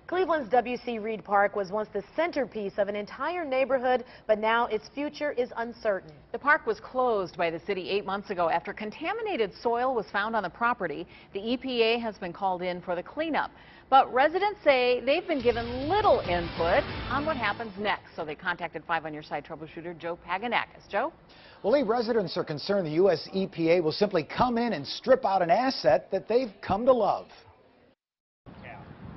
Cleveland's W.C. Reed Park was once the centerpiece of an entire neighborhood, but now its future is uncertain. The park was closed by the city 8 months ago after contaminated soil was found on the property. The EPA has been called in for the cleanup. But residents say they've been given little input on what happens next. So they contacted 5 on Your Side troubleshooter Joe Paganakis. Joe? Well, Lee, residents are concerned the U.S. EPA will simply come in and strip out an asset that they've come to love.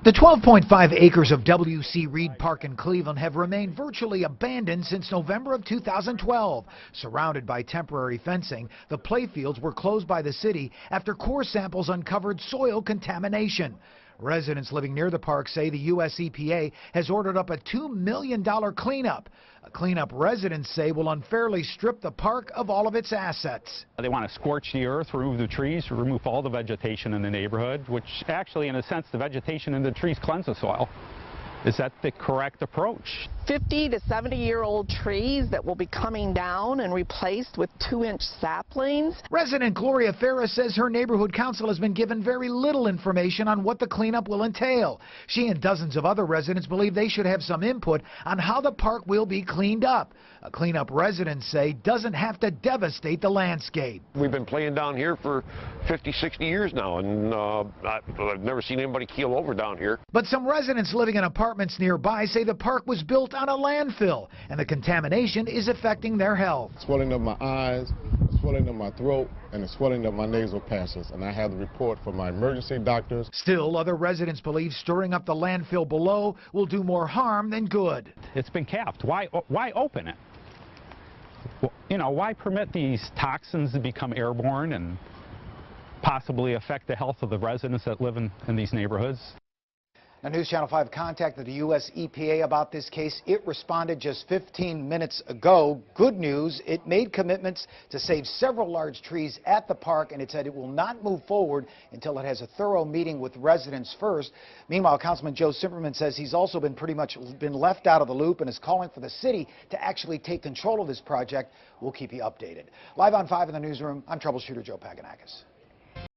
The 12.5 acres of W.C. Reed Park in Cleveland have remained virtually abandoned since November of 2012. Surrounded by temporary fencing, the playfields were closed by the city after core samples uncovered soil contamination. Residents living near the park say the U.S. EPA has ordered up a $2 million cleanup. A cleanup residents say will unfairly strip the park of all of its assets. They want to scorch the earth, remove the trees, remove all the vegetation in the neighborhood, which actually, in a sense, the vegetation in the trees cleanse the soil. Is that the correct approach? 50 to 70-year-old trees that will be coming down and replaced with 2-inch saplings. Resident Gloria Ferris says her neighborhood council has been given very little information on what the cleanup will entail. She and dozens of other residents believe they should have some input on how the park will be cleaned up. A cleanup residents say doesn't have to devastate the landscape. We've been playing down here for 50, 60 years now, and I've never seen anybody keel over down here. But some residents living in apartments nearby say the park was built on a landfill, and the contamination is affecting their health. Swelling of my eyes, swelling of my throat, and the swelling of my nasal passages, and I have the report from my emergency doctors. Still, other residents believe stirring up the landfill below will do more harm than good. It's been capped. Why open it? You know, why permit these toxins to become airborne and possibly affect the health of the residents that live in these neighborhoods? Now, News Channel 5 contacted the U.S. EPA about this case. It responded just 15 minutes ago. Good news, it made commitments to save several large trees at the park, and it said it will not move forward until it has a thorough meeting with residents first. Meanwhile, Councilman Joe Simperman says he's also been pretty much been left out of the loop and is calling for the city to actually take control of this project. We'll keep you updated. Live on 5 in the newsroom, I'm troubleshooter Joe Paganakis.